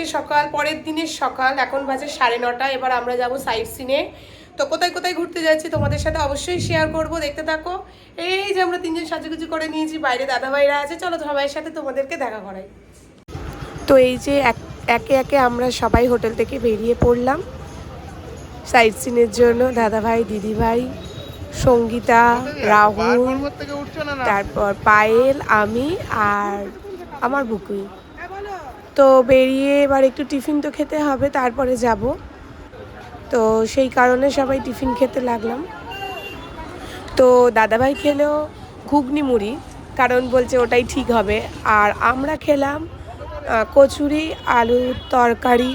আজকে সকাল, পরের দিনের সকাল, এখন বাজে 9:30। এবার আমরা যাব সাইট সিনে। তো কোথায় কোথায় ঘুরতে যাচ্ছি তোমাদের সাথে অবশ্যই শেয়ার করব, দেখতে থাকো। এই যে আমরা তিনজন সাজুগুজু করে নিয়েছি, বাইরে দাদাভাইরা আছে, চলো দাদাভাইয়ের সাথে তোমাদেরকে দেখা করাই। তো এই যে একে একে আমরা সবাই হোটেল থেকে বেরিয়ে পড়লাম সাইট সিনের জন্য। দাদাভাই, দিদিভাই, সঙ্গীতা, রাহুল, তারপর পায়েল, আমি আর আমার বুকুই। তো বেরিয়ে এবার একটু টিফিন তো খেতে হবে, তারপরে যাব। তো সেই কারণে সবাই টিফিন খেতে লাগলাম। তো দাদাভাই খেলো ঘুগনি মুড়ি, কারণ বলছে ওটাই ঠিক হবে। আর আমরা খেলাম কচুরি, আলুর তরকারি।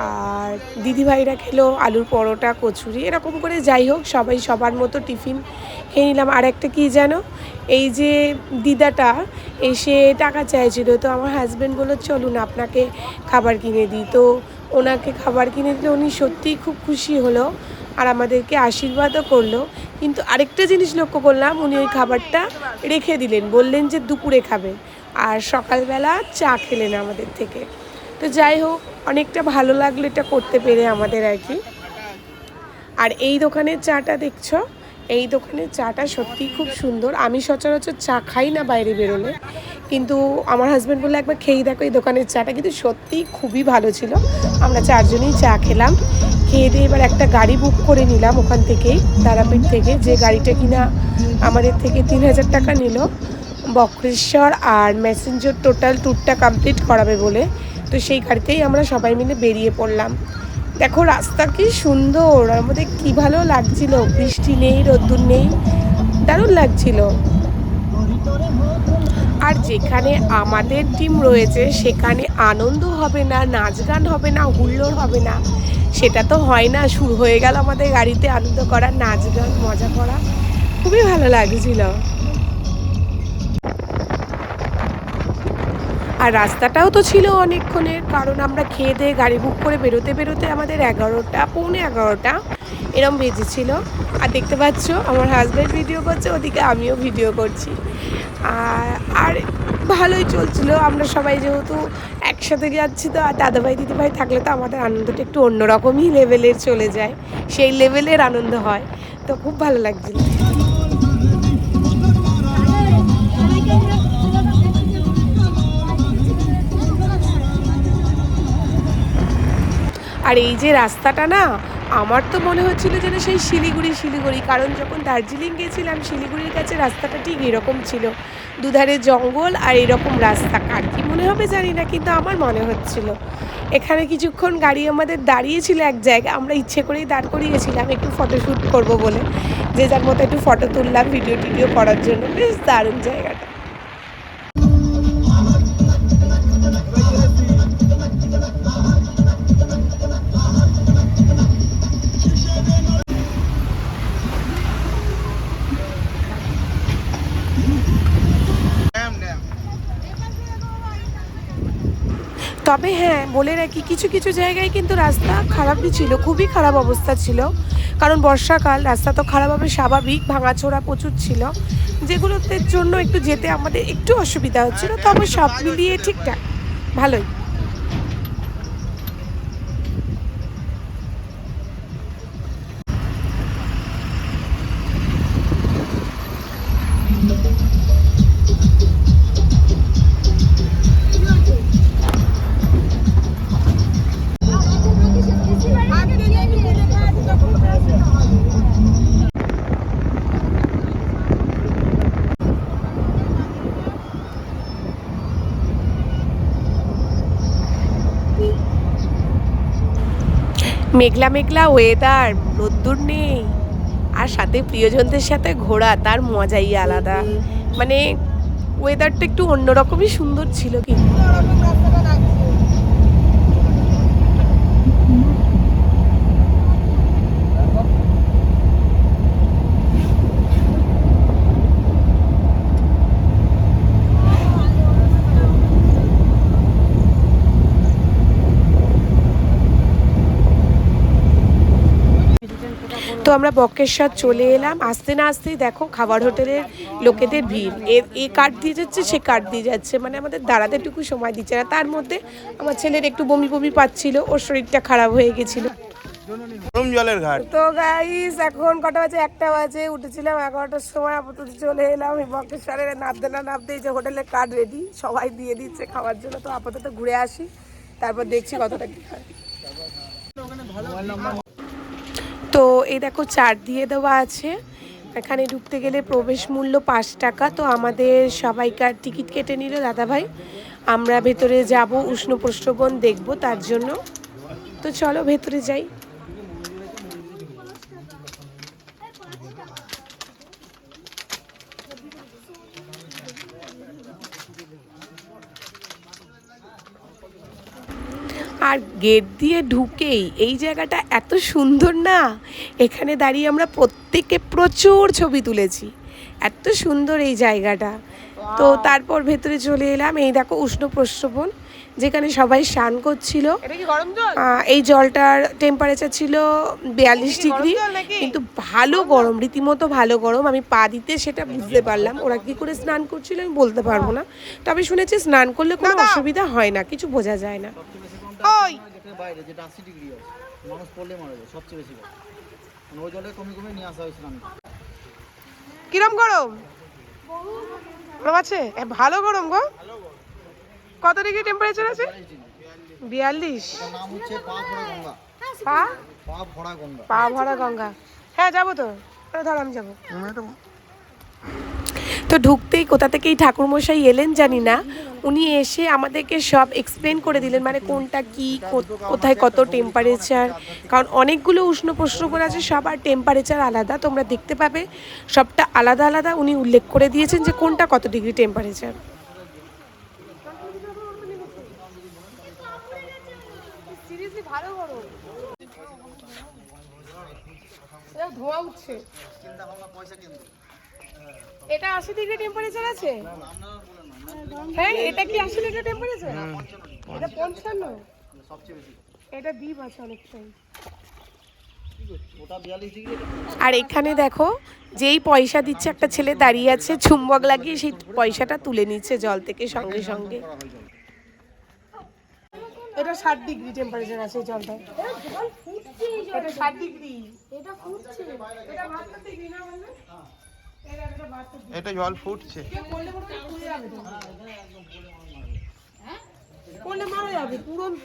আর দিদিভাইরা খেলো আলুর পরোটা, কচুরি, এরকম করে যাই হোক সবাই সবার মতো টিফিন খেয়ে নিলাম। আর একটা কী যেন, এই যে দিদাটা এসে টাকা চাইছিল, তো আমার হাজব্যান্ড বললো চলুন আপনাকে খাবার কিনে দিই। তো ওনাকে খাবার কিনে দিলে উনি সত্যিই খুব খুশি হলো আর আমাদেরকে আশীর্বাদও করলো। কিন্তু আরেকটা জিনিস লক্ষ্য করলাম, উনি ওই খাবারটা রেখে দিলেন, বললেন যে দুপুরে খাবেন, আর সকালবেলা চা খেলেন আমাদের থেকে। তো যাই হোক, অনেকটা ভালো লাগলো এটা করতে পেরে আমাদের আর কি। আর এই দোকানের চাটা দেখছো, এই দোকানের চাটা সত্যিই খুব সুন্দর। আমি সচরাচর চা খাই না বাইরে বেরোলে, কিন্তু আমার হাজব্যান্ড বললো একবার খেয়েই দেখো এই দোকানের চাটা, কিন্তু সত্যিই খুবই ভালো ছিল। আমরা চারজনেই চা খেলাম, খেয়ে দিয়ে এবার একটা গাড়ি বুক করে নিলাম ওখান থেকেই, তারাপীঠ থেকে, যে গাড়িটা কিনা আমাদের থেকে 3000 টাকা নিল বক্রেশ্বর আর ম্যাসেঞ্জার টোটাল ট্যুরটা কমপ্লিট করাবে বলে। তো সেই গাড়িতেই আমরা সবাই মিলে বেরিয়ে পড়লাম। দেখো রাস্তা কি সুন্দর, আমাদের কি ভালো লাগছিল, বৃষ্টি নেই, রোদ্দুর নেই, দারুণ লাগছিল। আর যেখানে আমাদের টিম রয়েছে সেখানে আনন্দ হবে না, নাচ গান হবে না, হুল্লোড় হবে না, সেটা তো হয় না। শুরু হয়ে গেল আমাদের গাড়িতে আনন্দ করা, নাচ গান, মজা করা, খুবই ভালো লাগছিল। আর রাস্তাটাও তো ছিল অনেকক্ষণের, কারণ আমরা খেয়ে দিয়ে গাড়ি বুক করে বেরোতে বেরোতে আমাদের 11টা, পৌনে 11টা এরম বেজেছিল। আর দেখতে পাচ্ছ আমার হাজব্যান্ড ভিডিও করছে, ওদিকে আমিও ভিডিও করছি। আর ভালোই চলছিল। আমরা সবাই যেহেতু একসাথে যাচ্ছি, তো আর দাদাভাই দিদিভাই থাকলে তো আমাদের আনন্দটা একটু অন্যরকমই লেভেলের চলে যায়, সেই লেভেলের আনন্দ হয়। তো খুব ভালো লাগছিল। আর এই যে রাস্তাটা না, আমার তো মনে হচ্ছিল যেন সেই শিলিগুড়ি, কারণ যখন দার্জিলিং গেছিলাম শিলিগুড়ির কাছে রাস্তাটা ঠিক এরকম ছিল, দুধারে জঙ্গল আর এরকম রাস্তা। কার কি মনে হবে জানি না, কিন্তু আমার মনে হচ্ছিল। এখানে কিছুক্ষণ গাড়ি আমাদের দাঁড়িয়েছিল এক জায়গায়, আমরা ইচ্ছে করেই দাঁড় করিয়েছিলাম একটু ফটোশ্যুট করব বলে, যে যার মতো একটু ফটো তুললাম ভিডিও টিডিও করার জন্য। বেশ দারুণ জায়গাটা। তবে হ্যাঁ, বলে রাখি কিছু কিছু জায়গায় কিন্তু রাস্তা খারাপই ছিল, খুবই খারাপ অবস্থা ছিল, কারণ বর্ষাকাল, রাস্তা তো খারাপ হবে স্বাভাবিক, ভাঙাচোরা প্রচুর ছিল, যেগুলোতে জন্য একটু যেতে আমাদের একটু অসুবিধা হচ্ছিল। তবে সব মিলিয়ে ঠিকঠাক ভালোই। মেঘলা মেঘলা ওয়েদার, রোদ্দুর নেই, আর সাথে প্রিয়জনদের সাথে ঘোরা, তার মজাই আলাদা। মানে ওয়েদারটা একটু অন্যরকমই সুন্দর ছিল কিন্তু। তো তো আমরা বক্রেশ্বর চলে এলাম। আসতে না আসতেই দেখো খাবার হোটেলের লোকেদের ভিড়, এ কার্ড দিয়ে যাচ্ছে, সে কার্ড দিয়ে যাচ্ছে, মানে আমাদের দাঁড়াতেটুকু সময় দিচ্ছে না। তার মধ্যে আমার ছেলের একটু বমি বমি পাচ্ছিল, ওর শরীরটা খারাপ হয়ে গেছিলো। জলের ঘাট। তো গাইস এখন কটা বাজে, 1টা বাজে, উঠেছিলাম 11টার সময়, আপাতত চলে এলাম এই বক্রেশ্বরের। নামতে না নামতেই যে হোটেলের কার্ড রেডি, সবাই দিয়ে দিচ্ছে খাওয়ার জন্য। তো আপাতত ঘুরে আসি, তারপর দেখছি কতটা কি হয়। তো এই দেখো চার্ট দিয়ে দেওয়া আছে, এখানে ঢুকতে গেলে প্রবেশ মূল্য 5 টাকা। তো আমাদের সবাইকার টিকিট কেটে নিল দাদাভাই, আমরা ভেতরে যাব, উষ্ণ প্রস্রবণ দেখব তার জন্য। তো চলো ভেতরে যাই। আর গেট দিয়ে ঢুকেই এই জায়গাটা এত সুন্দর না, এখানে দাঁড়িয়ে আমরা প্রত্যেকে প্রচুর ছবি তুলেছি, এত সুন্দর এই জায়গাটা। তো তারপর ভেতরে চলে এলাম, এই দেখো উষ্ণ প্রস্রবণ, যেখানে সবাই স্নান করছিল। এই জলটার টেম্পারেচার ছিল 42 ডিগ্রি, কিন্তু ভালো গরম, রীতিমতো ভালো গরম। আমি পা দিতে সেটা বুঝতে পারলাম, ওরা কি করে স্নান করছিল আমি বলতে পারবো না, তবে শুনেছি স্নান করলে কোনো অসুবিধা হয় না, কিছু বোঝা যায় না। বাইরে যেটা 80 ডিগ্রি আছে, মানুষ পড়লে মারা যায় সবচেয়ে বেশি। ওই জলটা কমে নিয়ে আসা হয়েছিল। কিরম গরম? গরম আছে, ভালো গরম গো। কত ডিগ্রি টেম্পারেচার আছে? 42। নাম হচ্ছে পা ভরা গঙ্গা। পা ভরা গঙ্গা। হ্যাঁ যাবো তো, ধর আমি যাবো। তো ঢুকতেই কোথা থেকে এই ঠাকুরমশাই এলেন জানি না, উনি এসে আমাদেরকে সব এক্সপ্লেন করে দিলেন, মানে কোনটা কি, কোথায় কত টেম্পারেচার, কারণ অনেকগুলো উষ্ণ প্রস্রবণ আছে, সবার টেম্পারেচার আলাদা, তোমরা দেখতে পাবে সবটা আলাদা আলাদা উনি উল্লেখ করে দিয়েছেন যে কোনটা কত ডিগ্রি টেম্পারেচার। ধোঁয়া উঠছে। এটা 80 ডিগ্রি টেম্পারেচার আছে? হ্যাঁ, এটা কি 80 ডিগ্রি টেম্পারেচার? এটা 55 সবচেয়ে বেশি, এটা দ্বীপ আছে অনেকটাই। আর এখানে দেখো যেই পয়সা দিচ্ছে, একটা ছেলে দাঁড়িয়ে আছে চুম্বক লাগিয়ে, সেই পয়সাটা তুলে নিচ্ছে জল থেকে সঙ্গে সঙ্গে। এটা 60 ডিগ্রি টেম্পারেচার আছে জলটা। এটা 60 ডিগ্রি, এটা ফুটছে, এটা 72 ডিগ্রি না বললে? এটা জল ফুটছে, পড়লে মারা যাবে,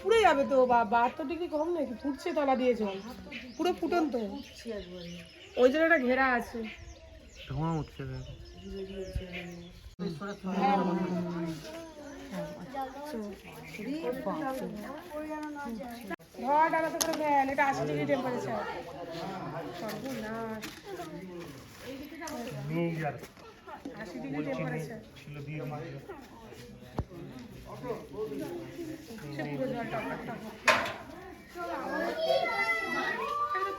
পুড়ে যাবে তো। 72 ডিগ্রি কম নাকি? ফুটছে তলা দিয়ে জল, পুরো ফুটন্ত, ওই জন্য একটা ঘেরা আছে। ধোঁয়া উঠছে। ধোঁয়া ডালাতে করে ফেল, এটা 80 ডিগ্রি টেম্পারেচার। সর্বনাশ, 80 ডিগ্রি টেম্পারেচার।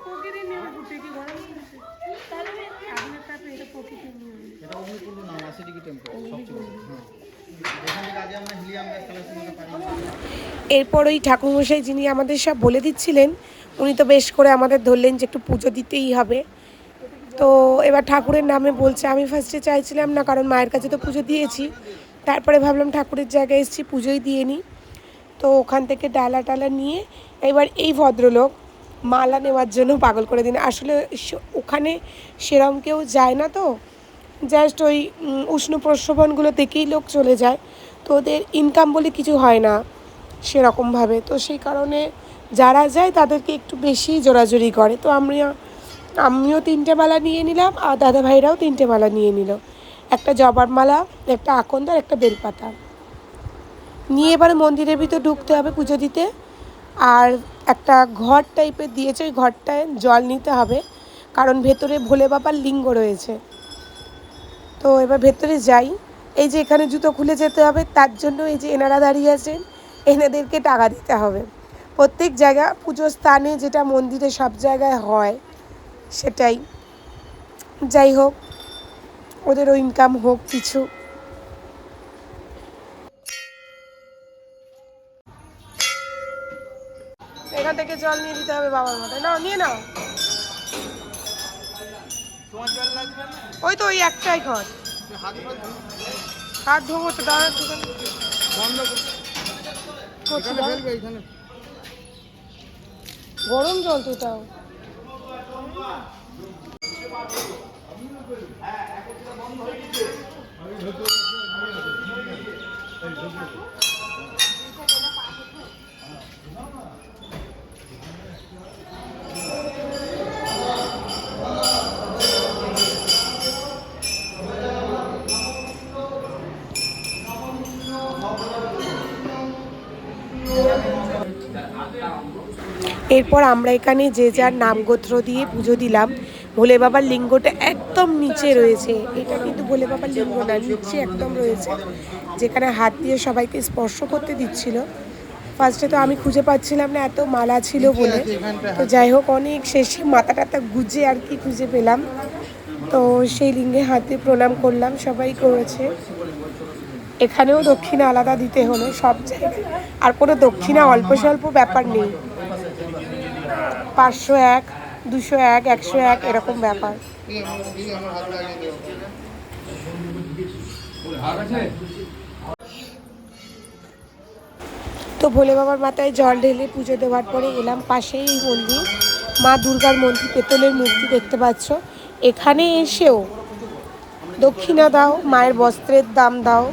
প্রকৃতির নিয়ম, ফুটে কি গরম করছে? আগুনের তাপে এটা প্রকৃতির নিয়ম। এটা অগ্নিকুণ্ড নাম, 80 ডিগ্রি টেম্পারেচার সবচেয়ে বেশি। এখান থেকে আগে আমরা হিলিয়াম গ্যাস কালেকশন করতে পারি। এরপর ওই ঠাকুরমশাই যিনি আমাদের সব বলে দিচ্ছিলেন, উনি তো বেশ করে আমাদের ধরলেন যে একটু পুজো দিতেই হবে। তো এবার ঠাকুরের নামে বলছে, আমি ফার্স্টে চাইছিলাম না, কারণ মায়ের কাছে তো পুজো দিয়েছি, তারপরে ভাবলাম ঠাকুরের জায়গায় এসেছি পুজোই দিয়ে নিই। তো ওখান থেকে ডালা টালা নিয়ে এবার এই ভদ্রলোক মালা নেওয়ার জন্য পাগল করে দিন। আসলে ওখানে সেরম কেউ যায় না, তো জাস্ট ওই উষ্ণ প্রস্রবণগুলো দেখেই লোক চলে যায়, তো ওদের ইনকাম বলে কিছু হয় না সেরকমভাবে। তো সেই কারণে যারা যায় তাদেরকে একটু বেশি জোরাজুরি করে। তো আমিও 3টে মালা নিয়ে নিলাম, আর দাদা ভাইরাও 3টে মালা নিয়ে নিল, একটা জবার মালা, একটা আকন্দ আর একটা বেলপাতা নিয়ে এবারে মন্দিরের ভিতর ঢুকতে হবে পুজো দিতে। আর একটা ঘর টাইপের দিয়েছে, ওই ঘরটায় জল নিতে হবে, কারণ ভেতরে ভোলে বাবার লিঙ্গ রয়েছে। তো এবার ভেতরে যাই, এই যে এখানে জুতো খুলে যেতে হবে, তার জন্য এই যে এনারা দাঁড়িয়ে আছেন, এনাদেরকে টাকা দিতে হবে। প্রত্যেক জায়গা পুজোর স্থানে যেটা মন্দিরে সব জায়গায় হয় সেটাই। যাই হোক, ওদেরও ইনকাম হোক কিছু। এখান থেকে জল নিয়ে দিতে হবে বাবার মাথায়। নাও, নিয়ে নাও। তোমার জল লাগবে না? ওই তো ওই একটাই ঘর। হাত ফাত হাত ধোবো তো দাঁড়া দোকান বন্ধ করছি এখানে দাঁড়া। ফেলবে এখানে। গরম জল তো তাও। এরপর আমরা এখানে যে যার নাম গোত্র দিয়ে পুজো দিলাম। ভোলে বাবার লিঙ্গটা একদম নিচে রয়েছে, এটা কিন্তু ভোলে বাবার লিঙ্গ না, নিচে একদম রয়েছে, যেখানে হাত দিয়ে সবাইকে স্পর্শ করতে দিচ্ছিল। ফার্স্টে তো আমি খুঁজে পাচ্ছিলাম না, এত মালা ছিল বলে। তো যাই হোক, অনেক শেষে মাথা টাথা গুজে আর কি খুঁজে পেলাম। তো সেই লিঙ্গে হাত দিয়ে প্রণাম করলাম, সবাই করেছে। এখানেও দক্ষিণা আলাদা দিতে হলো সব জায়গায়, আর কোনো দক্ষিণা অল্প স্বল্প ব্যাপার নেই। 501, 201, 101 এরকম ব্যাপার। তো ভোলে বাবার মাথায় জল ঢেলে পুজো দেওয়ার পরে এলাম পাশেই মন্দির, মা দুর্গার মন্দির, পেতলের মূর্তি দেখতে পাচ্ছ। এখানে এসেও দক্ষিণা দাও, মায়ের বস্ত্রের দাম দাও,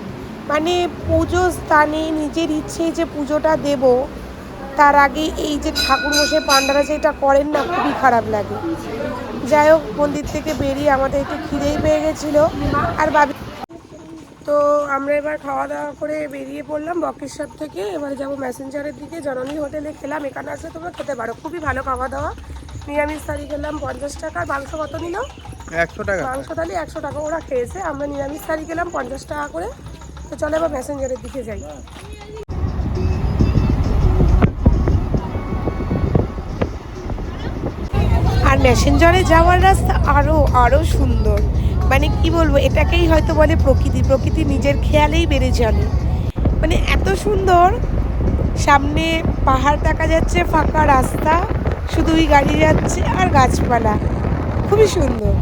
মানে পুজো স্থানে নিজের ইচ্ছে যে পুজোটা দেব, তার আগে এই যে ঠাকুরমশাই পাণ্ডারা যেটা করেন না, খুবই খারাপ লাগে। যাই হোক, মন্দির থেকে বেরিয়ে আমাদের একটু খিদেই পেয়ে গেছিলো আর ভাবি। তো আমরা এবার খাওয়া দাওয়া করে বেরিয়ে পড়লাম বকেশ্বর থেকে। এবার যাবো ম্যাসেঞ্জারের দিকে, জননী হোটেলে খেলাম, এখানে আসলে তোমরা খেতে পারো, খুবই ভালো খাওয়া দাওয়া। নিরামিষ থালি খেলাম 50 টাকা, মাংস কত নিল? 100 টাকা। মাংস থালি 100 টাকা, ওরা খেয়েছে। আমরা নিরামিষ থালি খেলাম 50 টাকা করে। তো চলো এবার ম্যাসেঞ্জারের দিকে যাই। আর ম্যাসেঞ্জারে যাওয়ার রাস্তা আরও সুন্দর, মানে কি বলবো, এটাকেই হয়তো বলে প্রকৃতি নিজের খেয়ালেই বেড়ে চলে। মানে এত সুন্দর, সামনে পাহাড় দেখা যাচ্ছে, ফাঁকা রাস্তা, শুধুই গাড়ি যাচ্ছে আর গাছপালা, খুবই সুন্দর।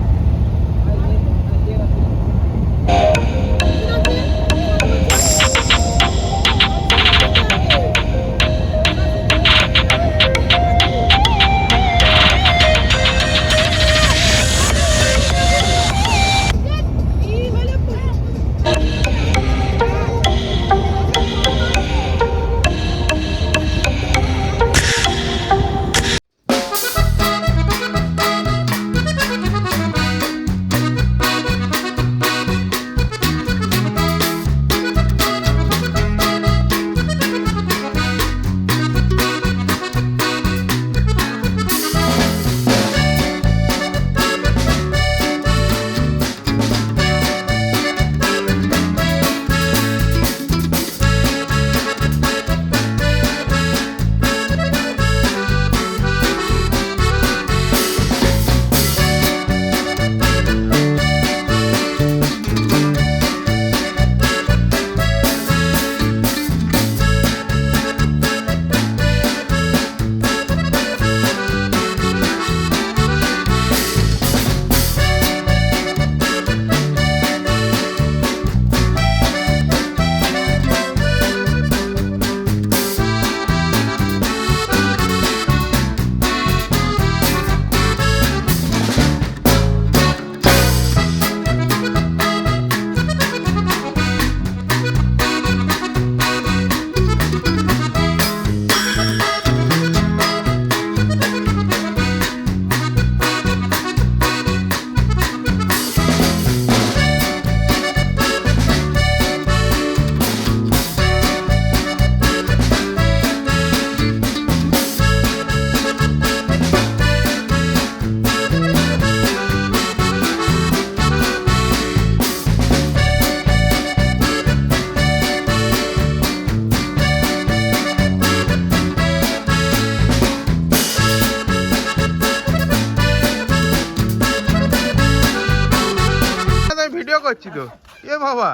ভিডিও করছি তো, এ বাবা।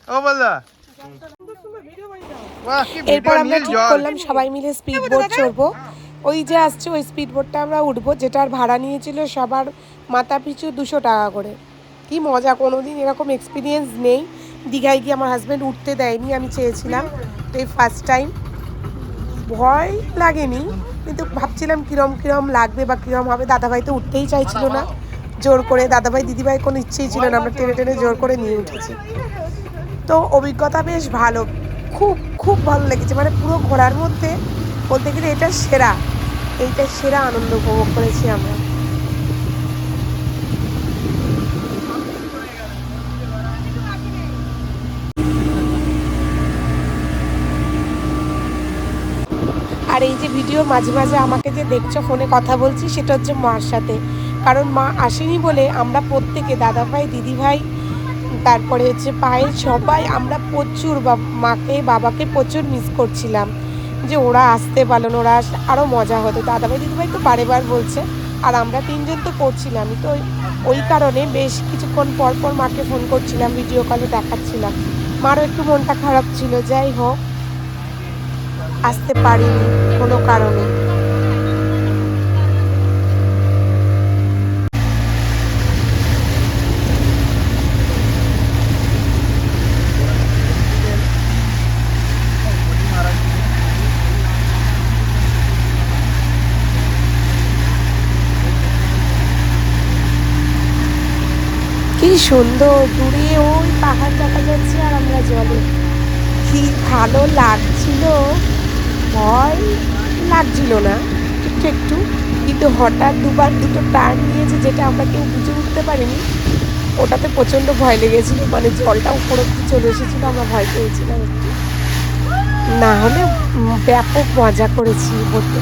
ও বলদা বাহ, কি এরপর ভিডিও আমরা নীল ঠিক জল। করলাম সবাই মিলে স্পিড বোট চড়বো। ওই যে আসছে ওই স্পিড বোটটা আমরা উঠবো, যেটার ভাড়া নিয়েছিল সবার মাথা পিছু 200 টাকা করে। কি মজা, কোনোদিন এরকম এক্সপিরিয়েন্স নেই। দীঘায় গিয়ে আমার হাজব্যান্ড উঠতে দেয়নি, আমি চেয়েছিলাম, তো এই ফার্স্ট টাইম। ভয় লাগেনি, কিন্তু ভাবছিলাম কিরম কিরম লাগবে বা কিরম হবে। দাদাভাই তো উঠতেই চাইছিল না, জোর করে। দাদাভাই দিদিভাই কোনো ইচ্ছেই ছিল না, আমরা টেনে টেনে জোর করে নিয়ে উঠেছি। তো অভিজ্ঞতা বেশ ভালো, খুব খুব ভালো লেগেছে। মানে পুরো ঘোরার মধ্যে বলতে গেলে এটা সেরা, এইটা সেরা আনন্দ উপভোগ করেছি আমরা। আর এই যে ভিডিও মাঝে মাঝে আমাকে যে দেখছো ফোনে কথা বলছি, সেটা হচ্ছে মার সাথে। কারণ মা আসেনি বলে আমরা প্রত্যেকে, দাদাভাই দিদিভাই, তারপরে হচ্ছে পায়েল, সবাই আমরা প্রচুর মাকে বাবাকে প্রচুর মিস করছিলাম, যে ওরা আসতে পারলো না, ওরা আরও মজা হতো। দাদাভাই দিদিভাই তো বারে বলছে, আর আমরা তিনজন তো করছিলামই। তো ওই কারণে বেশ কিছুক্ষণ পর পর মাকে ফোন করছিলাম, ভিডিও কলে দেখাচ্ছিলাম। মারও একটু মনটা খারাপ ছিল, যাই হোক আসতে পারিনি কোনো কারণে। কি সুন্দর দূরে ওই পাহাড় দেখা যাচ্ছে, আর আমরা জলে। কি ভালো লাগছিল, ভয় লাগছিল না, একটু একটু, কিন্তু হঠাৎ দুবার দুটো টার্ন নিয়েছে, যেটা আমরা কেউ বুঝে উঠতে পারিনি। ওটাতে প্রচণ্ড ভয় লেগেছিল, মানে জলটা উপর অব্দি চলে এসেছিলো, আমরা ভয় পেয়েছিলাম একটু। না হলে ব্যাপক মজা করেছি বলতে।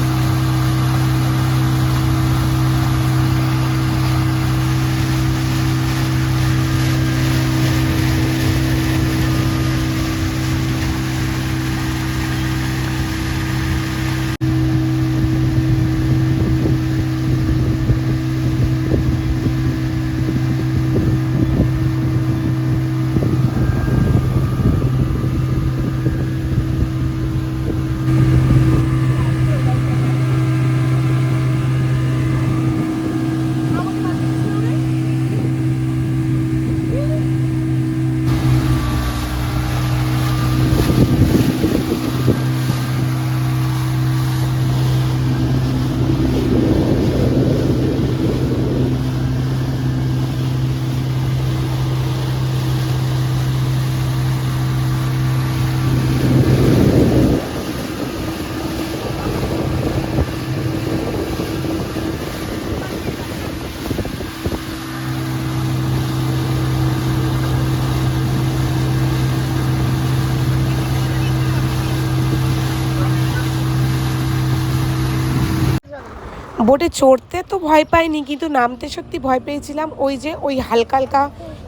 বোটে চড়তে তো ভয় পাইনি, কিন্তু নামতে সত্যি ভয় পেয়েছিলাম। ওই যে ওই হালকা হালকা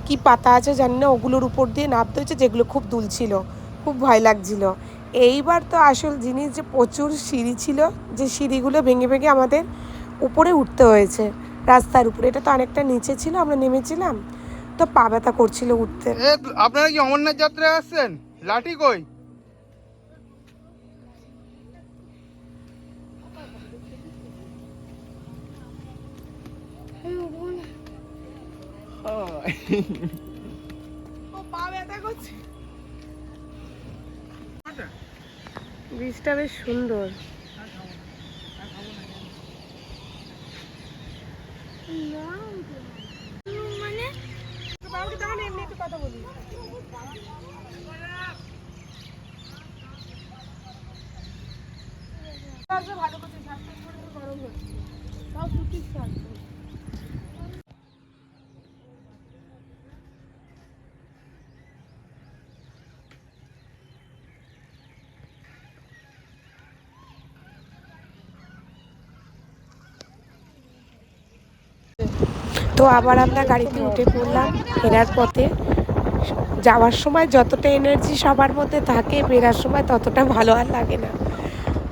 কি পাতা আছে জানি না, ওগুলোর উপর দিয়ে নামতে হয়েছে, যেগুলো খুব দুলছিল, খুব ভয় লাগছিল। এইবার তো আসল জিনিস, যে প্রচুর সিঁড়ি ছিল, যে সিঁড়িগুলো ভেঙে ভেঙে আমাদের উপরে উঠতে হয়েছে রাস্তার উপরে। এটা তো অনেকটা নিচে ছিল, আমরা নেমেছিলাম, তো পা ব্যথা করছিল উঠতে। আপনারা কি অমরনাথ যাত্রায় আসছেন? লাঠি কই? বীজটা বেশ সুন্দর। কথা বলি, ভালো করছে, গরম হচ্ছে, তাও সুতির শাড়ি। তো আবার আমরা গাড়িতে উঠে পড়লাম ফেরার পথে। যাওয়ার সময় যতটা এনার্জি সবার মধ্যে থাকে, ফেরার সময় ততটা ভালো আর লাগে না,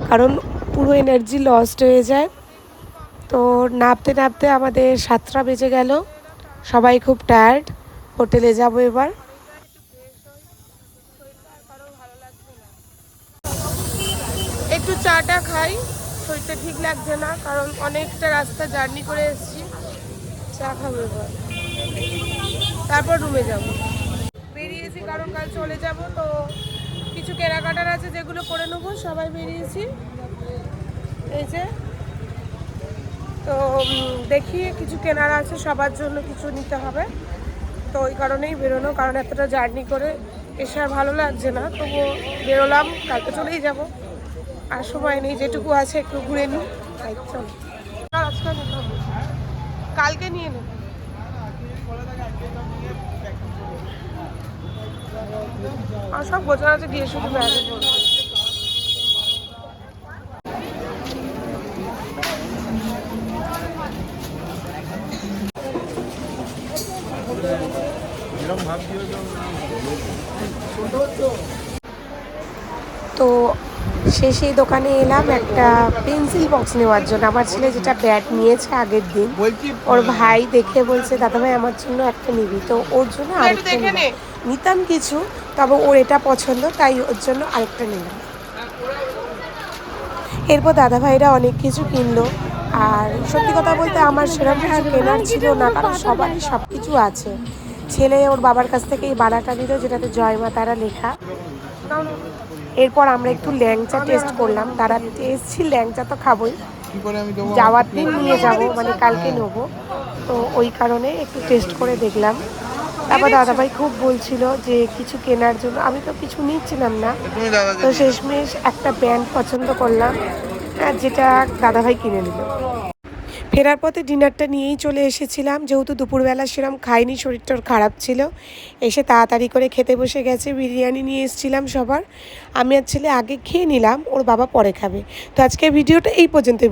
কারণ পুরো এনার্জি লস্ট হয়ে যায়। তো নামতে নামতে আমাদের 7টা বেজে গেল, সবাই খুব টায়ার্ড। হোটেলে যাব এবার। একটু চাটা খাই, শরীরটা ঠিক লাগছে না, কারণ অনেকটা রাস্তা জার্নি করে এসেছি। চা খাবো এবার, তারপর রুমে যাব। বেরিয়েছি কারণ কাল চলে যাব, তো কিছু কেনাকাটার আছে যেগুলো করে নেবো। সবাই বেরিয়েছি, এই যে। তো দেখি কিছু কেনার আছে, সবার জন্য কিছু নিতে হবে, তো ওই কারণেই বেরোনো। কারণ এতটা জার্নি করে এসে আর ভালো লাগছে না, তবুও বেরোলাম। কালকে চলেই যাব, আর সময় নেই, যেটুকু আছে একটু ঘুরে নিই। তাই চল, আজকে নিতে হবে, কালকে নিয়ে নেব। আর সব গোছানো আছে, গিয়ে শুধু ব্যাগে পড়বো। তো শেষেই দোকানে এলাম একটা পেন্সিল বক্স নেওয়ার জন্য। আমার ছেলে যেটা ব্যাট নিয়েছে আগের দিন, বলছি ওর ভাই দেখে বলছে দাদাভাই আমার জন্য একটা নিবি, তো ওর জন্য আরেকটা নিতাম কিছু, তবে ওর এটা পছন্দ, তাই ওর জন্য আরেকটা নিলাম। এরপর দাদাভাইরা অনেক কিছু কিনলো, আর সত্যি কথা বলতে আমার সেরকম কিছু কেনার ছিল না, কারণ সবারই সব কিছু আছে। ছেলে ওর বাবার কাছ থেকে এই বালাটা নিল, যেটাতে জয় মা তারা লেখা। এরপর আমরা একটু ল্যাংচা টেস্ট করলাম। তারা এসেছি, ল্যাংচা তো খাবোই, কি করে আমি দেবো? যাওয়ার দিন নিয়ে যাব, মানে কালকে নেবো, তো ওই কারণে একটু টেস্ট করে দেখলাম। তারপর দাদাভাই খুব বলছিল যে কিছু কেনার জন্য, আমি তো কিছু নিচ্ছিলাম না, তুমি দাদা তো শেষমেশ একটা প্যান্ট পছন্দ করলাম, যেটা দাদাভাই কিনে নিল। ফেরার পথে ডিনারটা নিয়েই চলে এসেছিলাম, যেহেতু দুপুরবেলা সেরকম খাইনি, শরীরটা খারাপ ছিল। এসে তাড়াতাড়ি করে খেতে বসে গেছে। বিরিয়ানি নিয়ে এসেছিলাম সবার, আমি আর ছেলে আগে খেয়ে নিলাম, ওর বাবা পরে খাবে। তো আজকে ভিডিওটা এই পর্যন্তই।